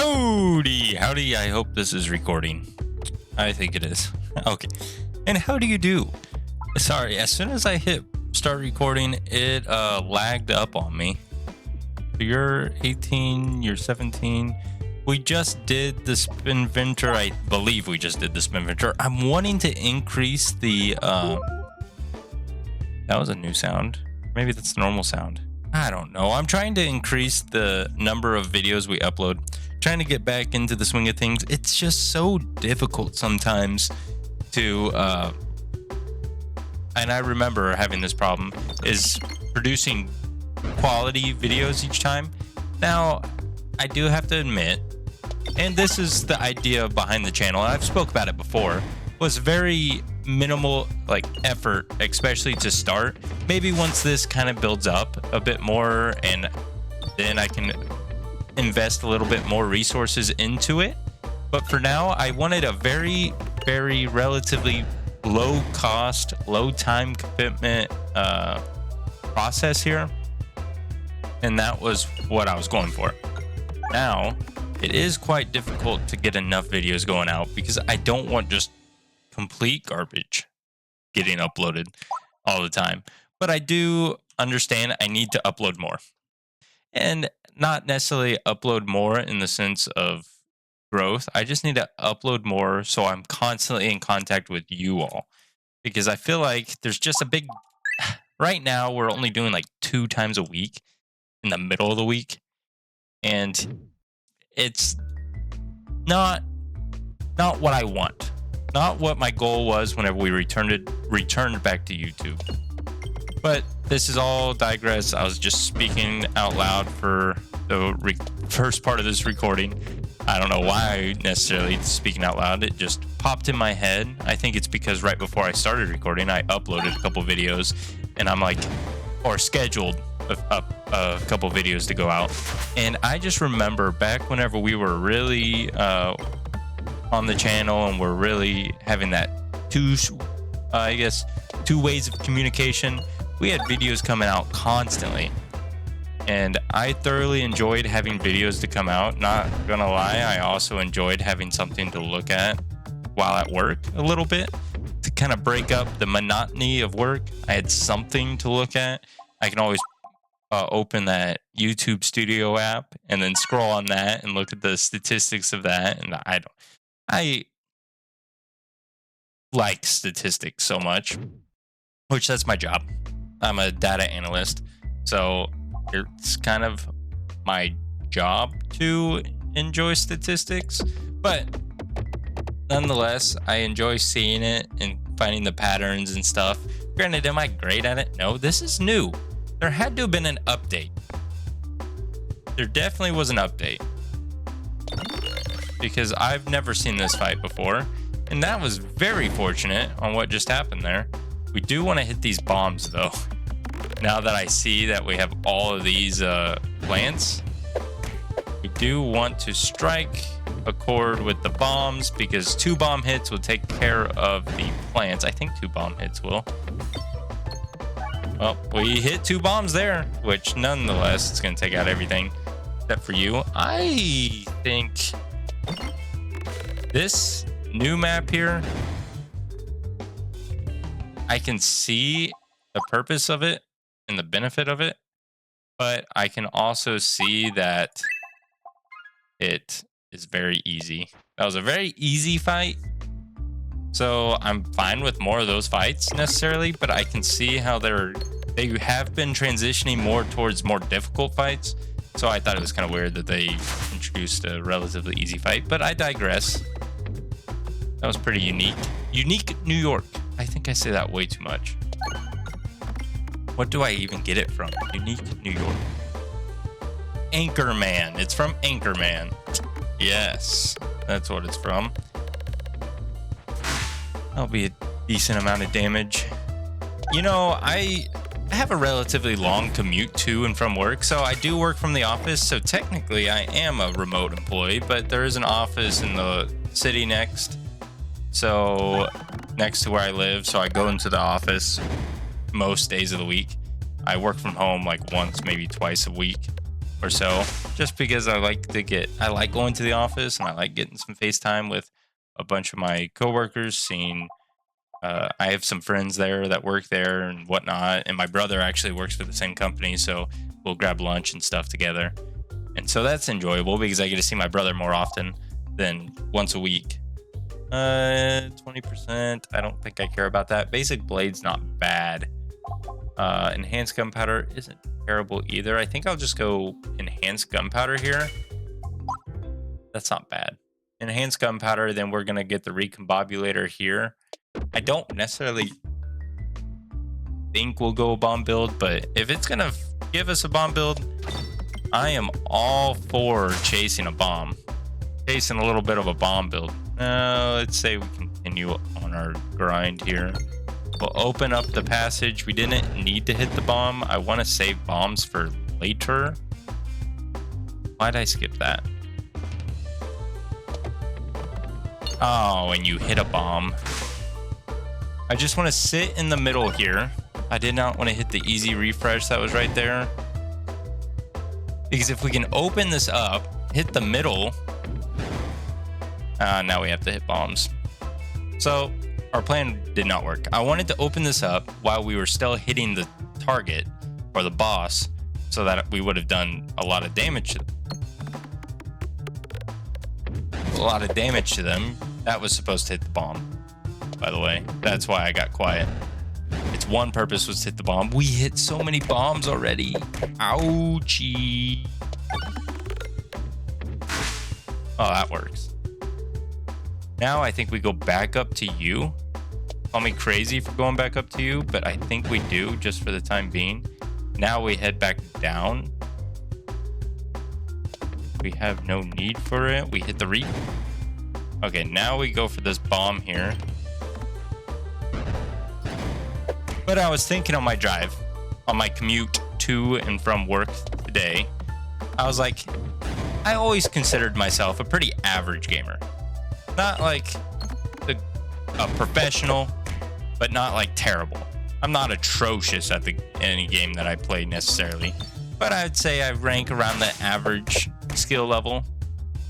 Howdy, I hope this is recording. I think it is. Okay. And how do you do? Sorry, as soon as I hit start recording, it lagged up on me. You're 18, you're 17. We just did the spin venture. I believe we just did the spin venture. I'm wanting to increase the that was a new sound. Maybe that's the normal sound. I don't know. I'm trying to increase the number of videos we upload. Trying to get back into the swing of things. It's just so difficult sometimes to and I remember having this problem is producing quality videos each time. Now, I do have to admit, and this is the idea behind the channel, and I've spoke about it before, was very minimal effort, especially to start. Maybe once this kind of builds up a bit more and then I can invest a little bit more resources into it. But for now, I wanted a very, very relatively low cost, low time commitment process here. And that was what I was going for. Now, it is quite difficult to get enough videos going out because I don't want just complete garbage getting uploaded all the time. But I do understand I need to upload more. And not necessarily upload more in the sense of growth. I just need to upload more so I'm constantly in contact with you all. Because I feel like there's just a big... Right now, we're only doing 2 times a week in the middle of the week. And it's not what I want. Not what my goal was whenever we returned back to YouTube. But this is all digress. I was just speaking out loud for the first part of this recording. I don't know why necessarily speaking out loud. It just popped in my head. I think it's because right before I started recording, I uploaded a couple videos and I'm or scheduled a couple videos to go out. And I just remember back whenever we were really on the channel and we're really having that two ways of communication. We had videos coming out constantly. And I thoroughly enjoyed having videos to come out. Not gonna lie, I also enjoyed having something to look at while at work a little bit to kind of break up the monotony of work. I had something to look at. I can always open that YouTube Studio app and then scroll on that and look at the statistics of that. And I like statistics so much, which that's my job. I'm a data analyst, so it's kind of my job to enjoy statistics, but nonetheless, I enjoy seeing it and finding the patterns and stuff. Granted, am I great at it? No, this is new. There had to have been an update. There definitely was an update because I've never seen this fight before, and that was very fortunate on what just happened there. We do want to hit these bombs though. Now that I see that we have all of these plants, we do want to strike a chord with the bombs because 2 bomb hits will take care of the plants. I think 2 bomb hits will. Well, we hit 2 bombs there, which nonetheless, it's going to take out everything except for you. I think this new map here, I can see the purpose of it and the benefit of it, but I can also see that it is very easy. That was a very easy fight, so I'm fine with more of those fights necessarily, but I can see how they have been transitioning more towards more difficult fights, so I thought it was kind of weird that they introduced a relatively easy fight, but I digress. That was pretty unique. Unique New York. I think I say that way too much. What do I even get it from? Unique New York. Anchorman. It's from Anchorman. Yes, that's what it's from. That'll be a decent amount of damage. You know, I have a relatively long commute to and from work, so I do work from the office, so technically I am a remote employee, but there is an office in the city next to where I live, so I go into the office most days of the week. I work from home once, maybe twice a week. or so, just because I like going to the office and I like getting some FaceTime with a bunch of my coworkers, seeing I have some friends there that work there and whatnot, and my brother actually works for the same company, so we'll grab lunch and stuff together. And so that's enjoyable because I get to see my brother more often than once a week. 20%, I don't think I care about that. Basic blade's not bad. Enhanced gunpowder isn't terrible either. I think I'll just go enhanced gunpowder here. That's not bad. Enhanced gunpowder, then we're gonna get the recombobulator here. I don't necessarily think we'll go a bomb build, but if it's gonna give us a bomb build, I am all for chasing a bomb. Chasing a little bit of a bomb build. Let's say we continue on our grind here. We'll open up the passage. We didn't need to hit the bomb. I want to save bombs for later. Why'd I skip that? Oh, and you hit a bomb. I just want to sit in the middle here. I did not want to hit the easy refresh that was right there. Because if we can open this up, hit the middle, now we have to hit bombs. So our plan did not work. I wanted to open this up while we were still hitting the target or the boss so that we would have done a lot of damage to them. That was supposed to hit the bomb, by the way. That's why I got quiet. Its one purpose was to hit the bomb. We hit so many bombs already. Ouchie. Oh, that works. Now I think we go back up to you. Call me crazy for going back up to you, but I think we do just for the time being. Now we head back down. We have no need for it. We hit the Okay, now we go for this bomb here. But I was thinking on my drive, on my commute to and from work today, I was like, I always considered myself a pretty average gamer. Not like a professional, but not like terrible. I'm not atrocious at any game that I play necessarily, but I'd say I rank around the average skill level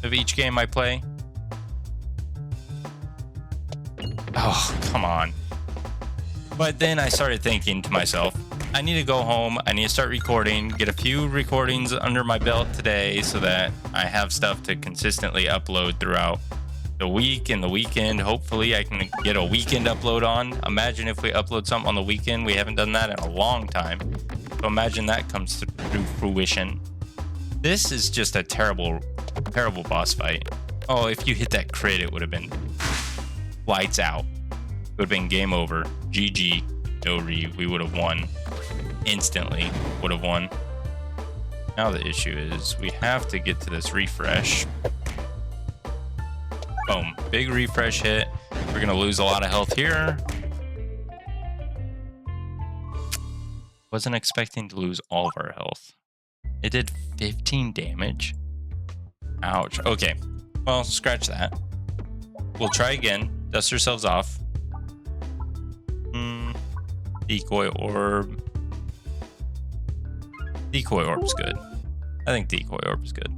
of each game I play. Oh, come on. But then I started thinking to myself, I need to go home. I need to start recording, get a few recordings under my belt today so that I have stuff to consistently upload throughout the week and the weekend. Hopefully I can get a weekend upload on. Imagine if we upload something on the weekend. We haven't done that in a long time. So imagine that comes to fruition. This is just a terrible, terrible boss fight. Oh, if you hit that crit, it would have been lights out. It would have been game over. GG. No re. We would have won. Instantly would have won. Now the issue is we have to get to this refresh. Boom. Big refresh hit. We're going to lose a lot of health here. Wasn't expecting to lose all of our health. It did 15 damage. Ouch. Okay. Well, scratch that. We'll try again. Dust ourselves off. Decoy orb. Decoy orb's good. I think decoy orb is good.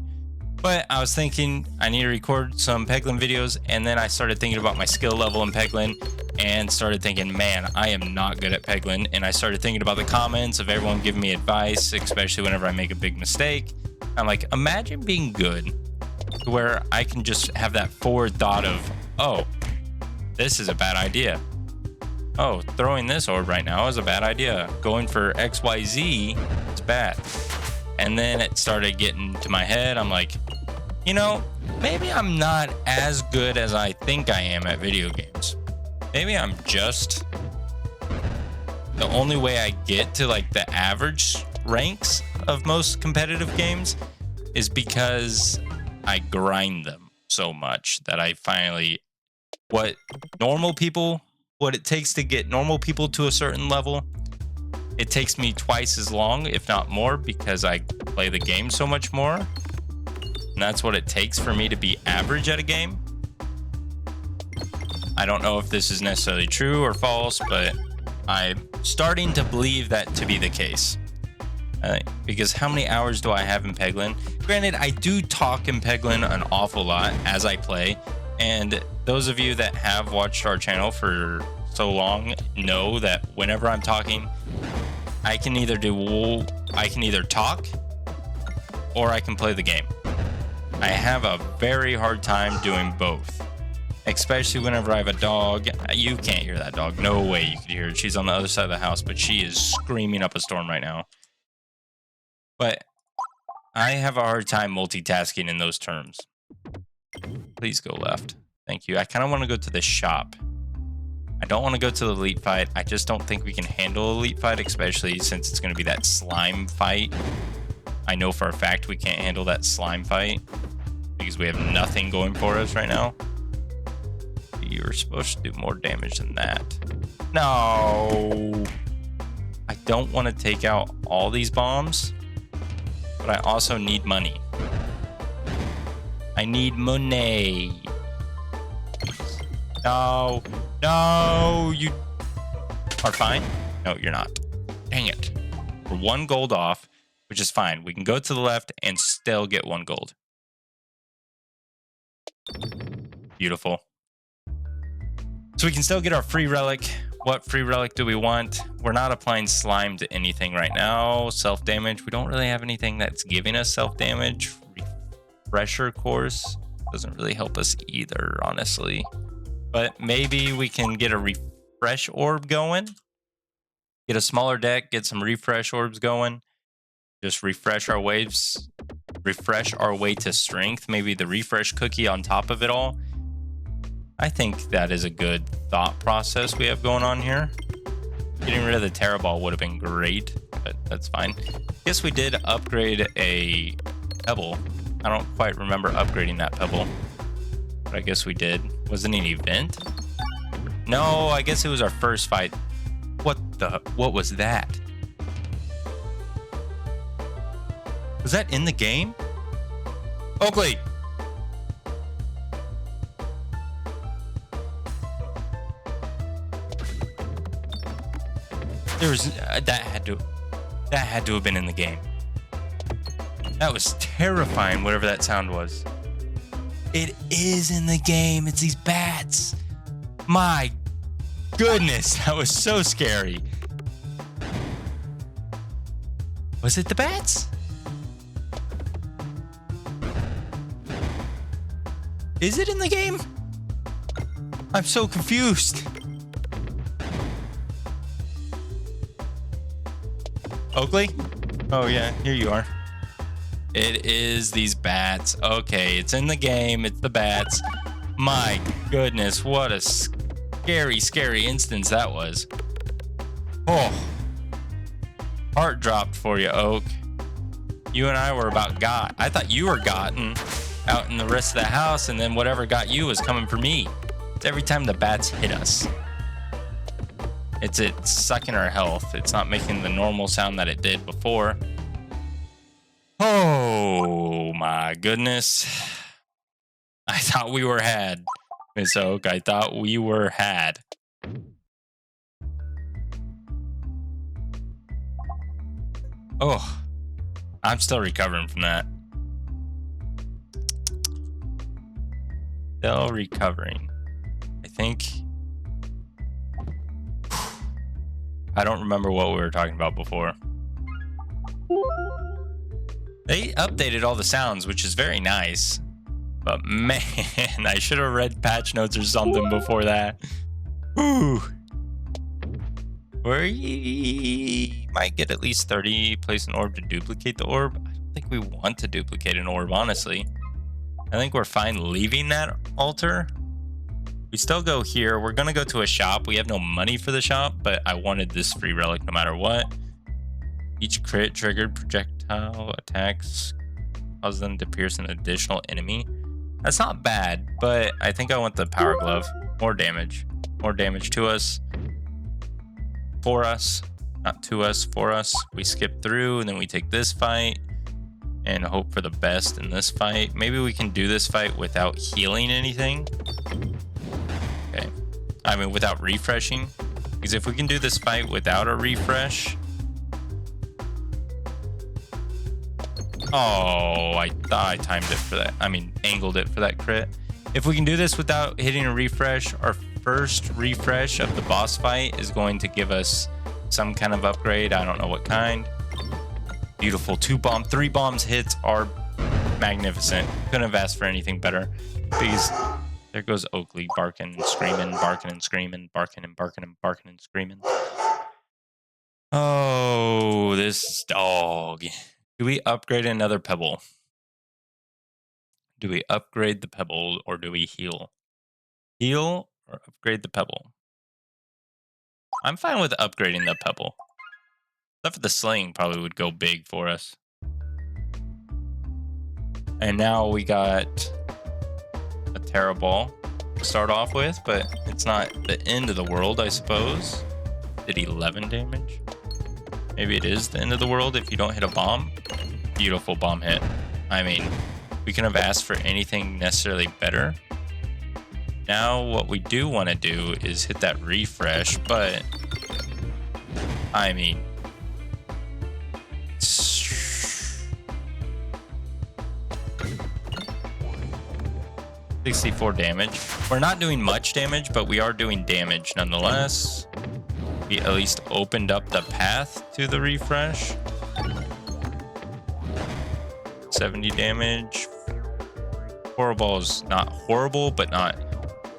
But I was thinking I need to record some Peglin videos, and then I started thinking about my skill level in Peglin and started thinking, man, I am not good at Peglin. And I started thinking about the comments of everyone giving me advice, especially whenever I make a big mistake. I'm like, imagine being good to where I can just have that forward thought of, oh, this is a bad idea. Oh, throwing this orb right now is a bad idea. Going for XYZ, it's bad. And then it started getting to my head. I'm like, you know, maybe I'm not as good as I think I am at video games. Maybe I'm just the only way I get to like the average ranks of most competitive games is because I grind them so much that I finally, what it takes to get normal people to a certain level, it takes me twice as long, if not more, because I play the game so much more. And that's what it takes for me to be average at a game. I don't know if this is necessarily true or false, but I'm starting to believe that to be the case. Because how many hours do I have in Peglin? Granted, I do talk in Peglin an awful lot as I play, and those of you that have watched our channel for so long know that whenever I'm talking, I can either talk or I can play the game. I have a very hard time doing both, especially whenever I have a dog. You can't hear that dog. No way you could hear it. She's on the other side of the house, but she is screaming up a storm right now. But I have a hard time multitasking in those terms. Please go left. Thank you. I kind of want to go to the shop. I don't want to go to the elite fight. I just don't think we can handle elite fight, especially since it's going to be that slime fight. I know for a fact we can't handle that slime fight because we have nothing going for us right now. You were supposed to do more damage than that. No. I don't want to take out all these bombs, but I also need money. I need money. No, no, you are fine. No, you're not. Dang it. We're 1 gold off, which is fine. We can go to the left and still get 1 gold. Beautiful. So we can still get our free relic. What free relic do we want? We're not applying slime to anything right now. Self-damage. We don't really have anything that's giving us self-damage. Refresher course doesn't really help us either, honestly. But maybe we can get a refresh orb going. Get a smaller deck, get some refresh orbs going. Just refresh our waves. Refresh our way to strength. Maybe the refresh cookie on top of it all. I think that is a good thought process we have going on here. Getting rid of the Terra Ball would have been great, but that's fine. Guess we did upgrade a pebble. I don't quite remember upgrading that pebble, but I guess we did. Was it an event? No, I guess it was our first fight. What was that? Was that in the game? Oakley! There was that had to have been in the game. That was terrifying, whatever that sound was. It is in the game. It's these bats. My goodness, that was so scary. Was it the bats? Is it in the game? I'm so confused. Oakley? Oh yeah, here you are. It is these bats. Okay, it's in the game. It's the bats. My goodness, what a scary, scary instance that was. Oh. Heart dropped for you, Oak. You and I were about got. I thought you were gotten out in the rest of the house, and then whatever got you was coming for me. It's every time the bats hit us. It's sucking our health. It's not making the normal sound that it did before. Oh my goodness. I thought we were had, Miss Oak. I thought we were had. Oh, I'm still recovering from that. Still recovering. I think. I don't remember what we were talking about before. They updated all the sounds, which is very nice. But man, I should have read patch notes or something before that. Whew. We might get at least 30, place an orb to duplicate the orb. I don't think we want to duplicate an orb, honestly. I think we're fine leaving that altar. We still go here. We're going to go to a shop. We have no money for the shop, but I wanted this free relic no matter what. Each crit triggered projectile attacks cause them to pierce an additional enemy. That's not bad, but I think I want the power glove. More damage. More damage to us. For us. Not to us, for us. We skip through, and then we take this fight and hope for the best in this fight. Maybe we can do this fight without healing anything. Okay. I mean, without refreshing. Because if we can do this fight without a refresh, Oh, I thought I timed it for that. I mean, angled it for that crit. If we can do this without hitting a refresh, our first refresh of the boss fight is going to give us some kind of upgrade. I don't know what kind. Beautiful. 3 bombs hits are magnificent. Couldn't have asked for anything better. Because there goes Oakley barking and screaming, barking and screaming, barking and barking and barking and screaming. Oh, this dog. Do we upgrade another pebble? Do we upgrade the pebble or do we heal? Heal or upgrade the pebble? I'm fine with upgrading the pebble. Except for the sling probably would go big for us. And now we got a Terra Ball to start off with, but it's not the end of the world, I suppose. Did 11 damage? Maybe it is the end of the world if you don't hit a bomb. Beautiful bomb hit. I mean, we couldn't have asked for anything necessarily better. Now what we do want to do is hit that refresh, but I mean, 64 damage. We're not doing much damage, but we are doing damage nonetheless. We at least opened up the path to the refresh. 70 damage. Horrible is not horrible, but not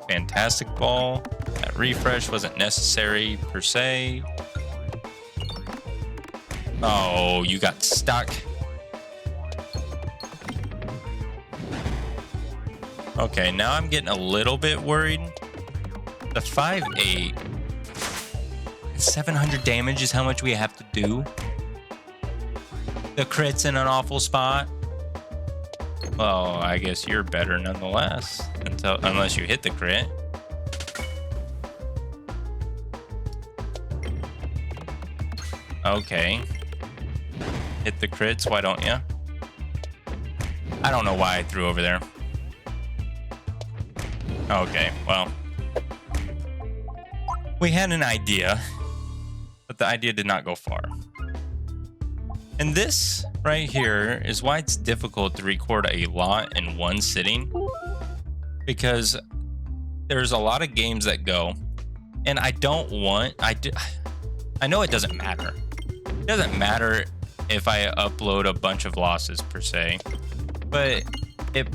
fantastic ball. That refresh wasn't necessary per se. Oh, you got stuck. Okay, now I'm getting a little bit worried. The 5/8, 700 damage is how much we have to do. The crit's in an awful spot. Well, I guess you're better nonetheless, unless you hit the crit. Okay. Hit the crits, why don't you? I don't know why I threw over there. Okay, well. We had an idea, but the idea did not go far. And this right here is why it's difficult to record a lot in one sitting, because there's a lot of games that go, and I don't want, I know it doesn't matter. It doesn't matter if I upload a bunch of losses per se, but it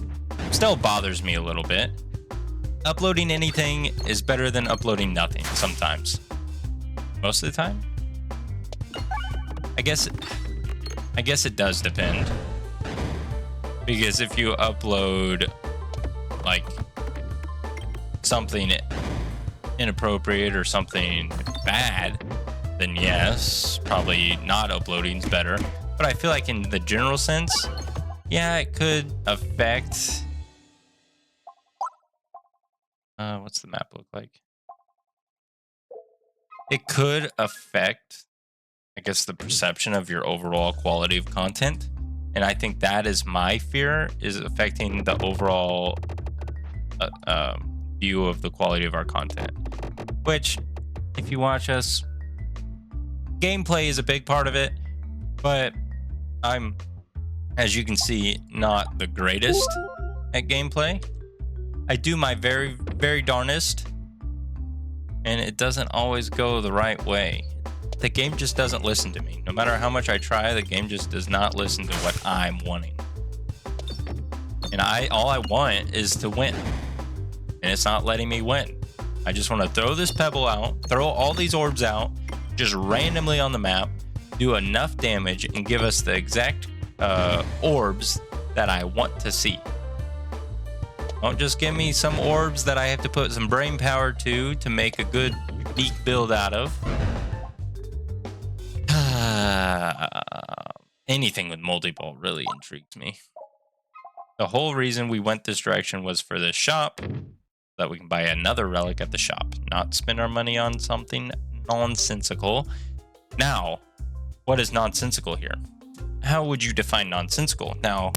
still bothers me a little bit. Uploading anything is better than uploading nothing sometimes. Most of the time? I guess it does depend. Because if you upload like something inappropriate or something bad, then yes, probably not uploading's better. But I feel like in the general sense, yeah, it could affect. What's the map look like? It could affect, I guess, the perception of your overall quality of content. And I think that is my fear, is affecting the overall view of the quality of our content. Which, if you watch us, gameplay is a big part of it, but I'm, as you can see, not the greatest at gameplay. I do my very, very darnest, and it doesn't always go the right way. The game just doesn't listen to me. No matter how much I try, the game just does not listen to what I'm wanting. And all I want is to win. And it's not letting me win. I just want to throw this pebble out, throw all these orbs out, just randomly on the map, do enough damage, and give us the exact orbs that I want to see. Don't just give me some orbs that I have to put some brain power to make a good, unique build out of. Anything with multi-ball really intrigues me. The whole reason we went this direction was for the shop, so that we can buy another relic at the shop, not spend our money on something nonsensical. Now, what is nonsensical here? How would you define nonsensical? Now,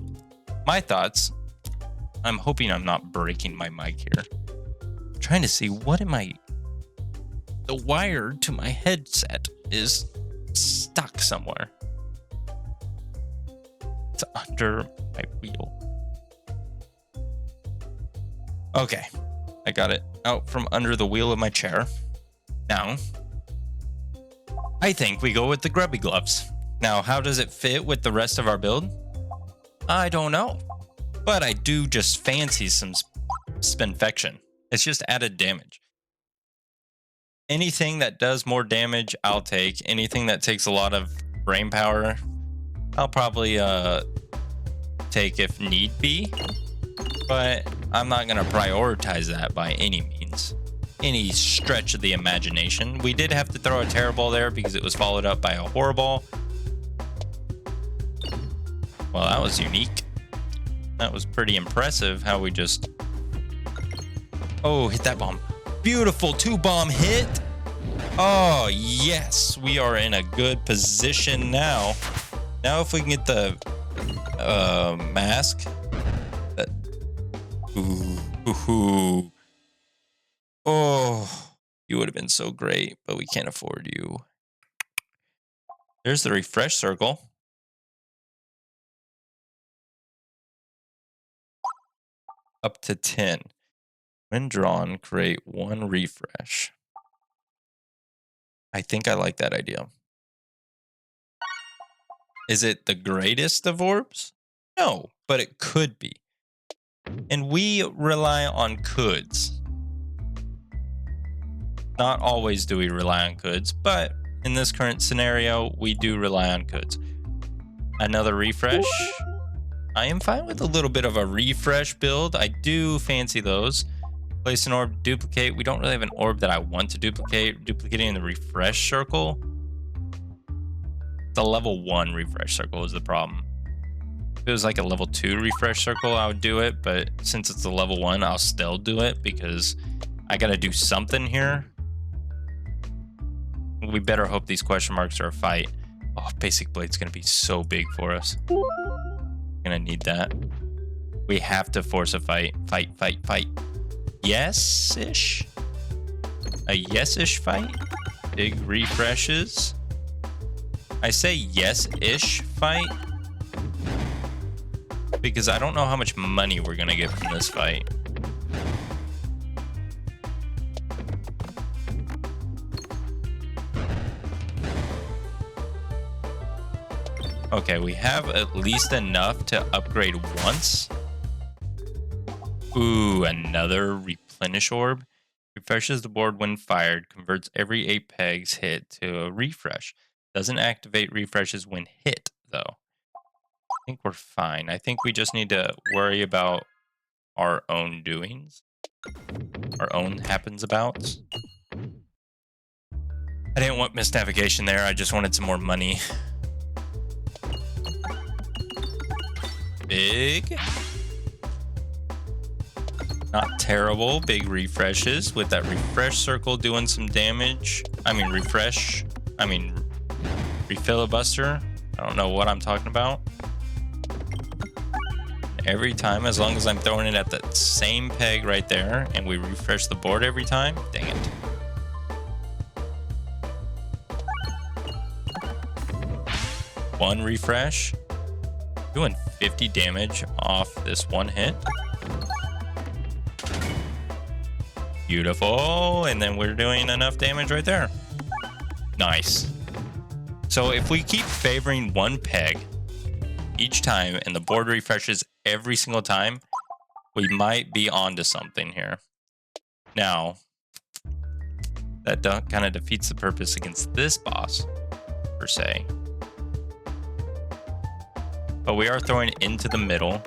my thoughts, I'm hoping I'm not breaking my mic here. I'm trying to see the wire to my headset is stuck somewhere. It's under my wheel. Okay, I got it out from under the wheel of my chair. Now, I think we go with the grubby gloves. Now, how does it fit with the rest of our build? I don't know, but I do just fancy some spinfection. It's just added damage. Anything that does more damage, I'll take. Anything that takes a lot of brain power, I'll probably take if need be. But I'm not going to prioritize that by any means. Any stretch of the imagination. We did have to throw a terror ball there because it was followed up by a horror ball. Well, that was unique. That was pretty impressive how we just... Oh, hit that bomb. Beautiful 2-bomb hit. Oh, yes. We are in a good position now. Now if we can get the mask. Ooh. Oh, you would have been so great, but we can't afford you. There's the refresh circle. Up to 10. When drawn, create 1 refresh. I think I like that idea. Is it the greatest of orbs? No, but it could be. And we rely on coulds. Not always do we rely on coulds, but in this current scenario, we do rely on coulds. Another refresh. I am fine with a little bit of a refresh build. I do fancy those. Place an orb, duplicate. We don't really have an orb that I want to duplicate. Duplicating in the refresh circle. The level 1 refresh circle is the problem. If it was like a level 2 refresh circle, I would do it. But since it's a level 1, I'll still do it because I got to do something here. We better hope these question marks are a fight. Oh, basic blade's going to be so big for us. Gonna need that. We have to force a fight. Fight. Yes-ish? A yes-ish fight? Big refreshes. I say yes-ish fight because I don't know how much money we're gonna get from this fight. Okay, we have at least enough to upgrade once. Ooh, another replenish orb. Refreshes the board when fired. Converts every 8 pegs hit to a refresh. Doesn't activate refreshes when hit, though. I think we're fine. I think we just need to worry about our own doings. Our own happens-abouts. I didn't want misnavigation there. I just wanted some more money. Big. Not terrible. Big refreshes with that refresh circle doing some damage. Refilibuster. I don't know what I'm talking about. Every time, as long as I'm throwing it at the same peg right there and we refresh the board every time, dang it. One refresh. Doing 50 damage off this one hit. Beautiful. And then we're doing enough damage right there. Nice. So if we keep favoring one peg each time and the board refreshes every single time, we might be onto something here. Now, that kind of defeats the purpose against this boss, per se. But we are throwing it into the middle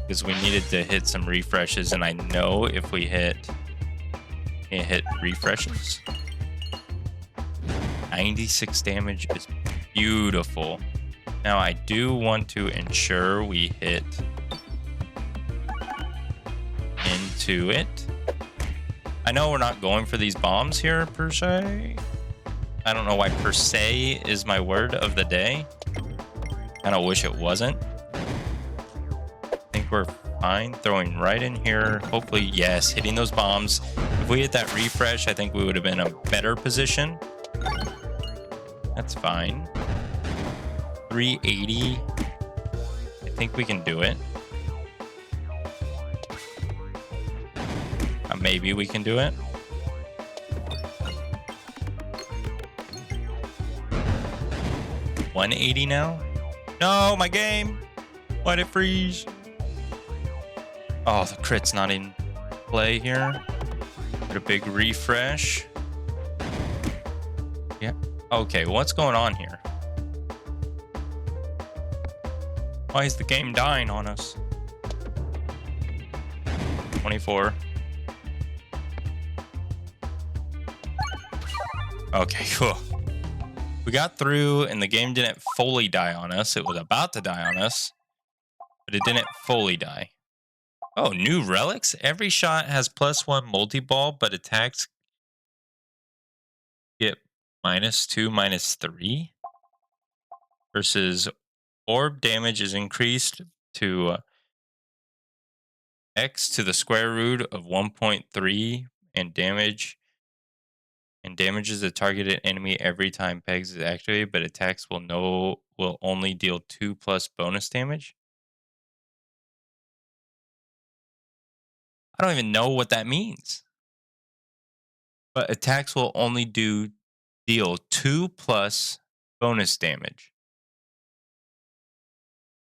because we needed to hit some refreshes, and I know if we hit refreshes. 96 damage is beautiful. Now I do want to ensure we hit into it. I know we're not going for these bombs here per se. I don't know why per se is my word of the day. I don't wish it wasn't. I think we're fine. Throwing right in here. Hopefully, yes, hitting those bombs. If we hit that refresh, I think we would have been in a better position. That's fine. 380. think we can do it. Maybe we can do it. $180 now? No, my game! Why'd it freeze? Oh, the crit's not in play here. Put a big refresh. Yeah. Okay, what's going on here? Why is the game dying on us? 24. Okay, cool. We got through and the game didn't fully die on us. It was about to die on us, but it didn't fully die. Oh, new relics? Every shot has +1 multi-ball, but attacks get -2, -3. Versus orb damage is increased to x to the square root of 1.3 and damages the targeted enemy every time Pegs is activated, but attacks will only deal 2+ bonus damage. I don't even know what that means. But attacks will only deal 2+ bonus damage.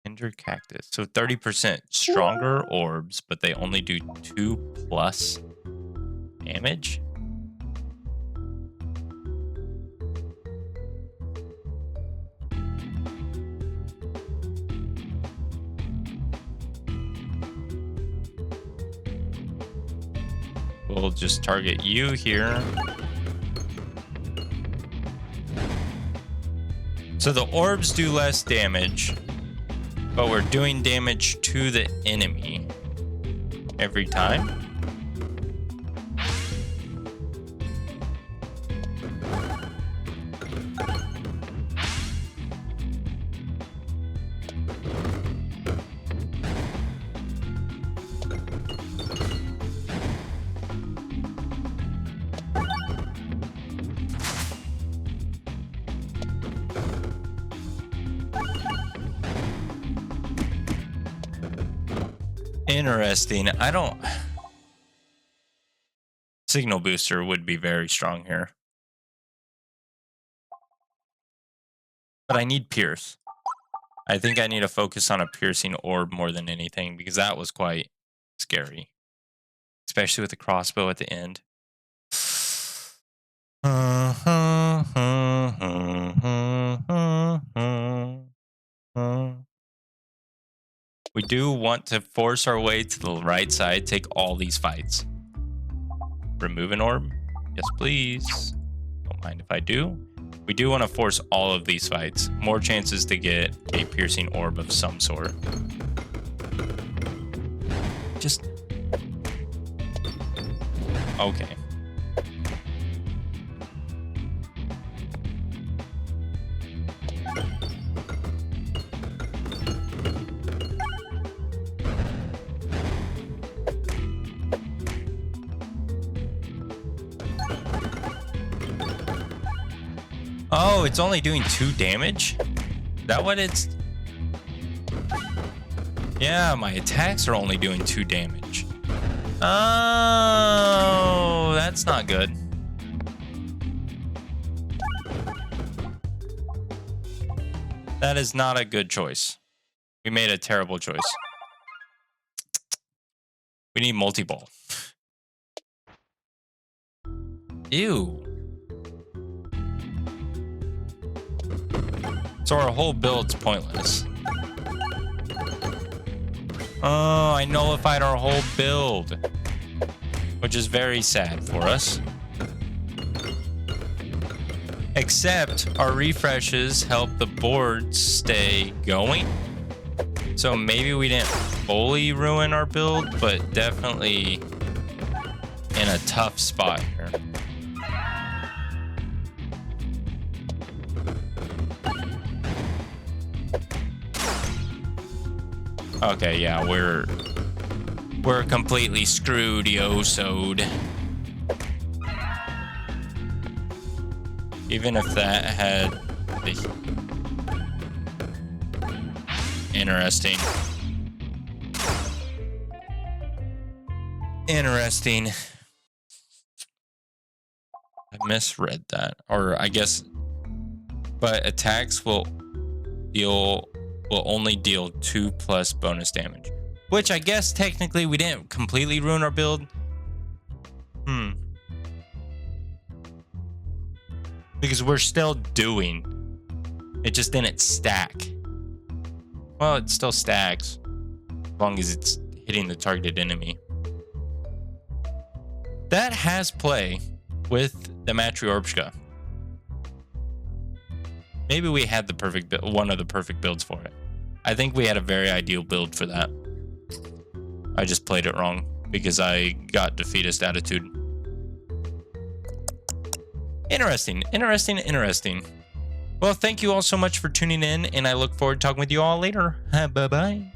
Ender Cactus. So 30% stronger orbs, but they only do 2+ damage. We'll just target you here. So the orbs do less damage, but we're doing damage to the enemy every time. Interesting. Signal booster would be very strong here. But I need pierce. I think I need to focus on a piercing orb more than anything because that was quite scary. Especially with the crossbow at the end. We do want to force our way to the right side, take all these fights. Remove an orb? Yes, please. Don't mind if I do. We do want to force all of these fights. More chances to get a piercing orb of some sort. Just... Okay. Oh, it's only doing 2 damage? Is that what it's... Yeah, my attacks are only doing 2 damage. Oh, that's not good. That is not a good choice. We made a terrible choice. We need multi-ball. Ew. So our whole build's pointless. Oh, I nullified our whole build. Which is very sad for us. Except our refreshes help the board stay going. So maybe we didn't fully ruin our build, but definitely in a tough spot here. Okay, yeah, we're completely screwed, yo-sode. Even if that had Interesting. Interesting. I misread that. Or I guess, but attacks will only deal 2+ bonus damage. Which I guess technically we didn't completely ruin our build. Because we're still doing. It just didn't stack. Well, it still stacks. As long as it's hitting the targeted enemy. That has play with the Matryoshka. Maybe we had the perfect one of the perfect builds for it. I think we had a very ideal build for that. I just played it wrong because I got defeatist attitude. Interesting. Well, thank you all so much for tuning in, and I look forward to talking with you all later. Bye-bye.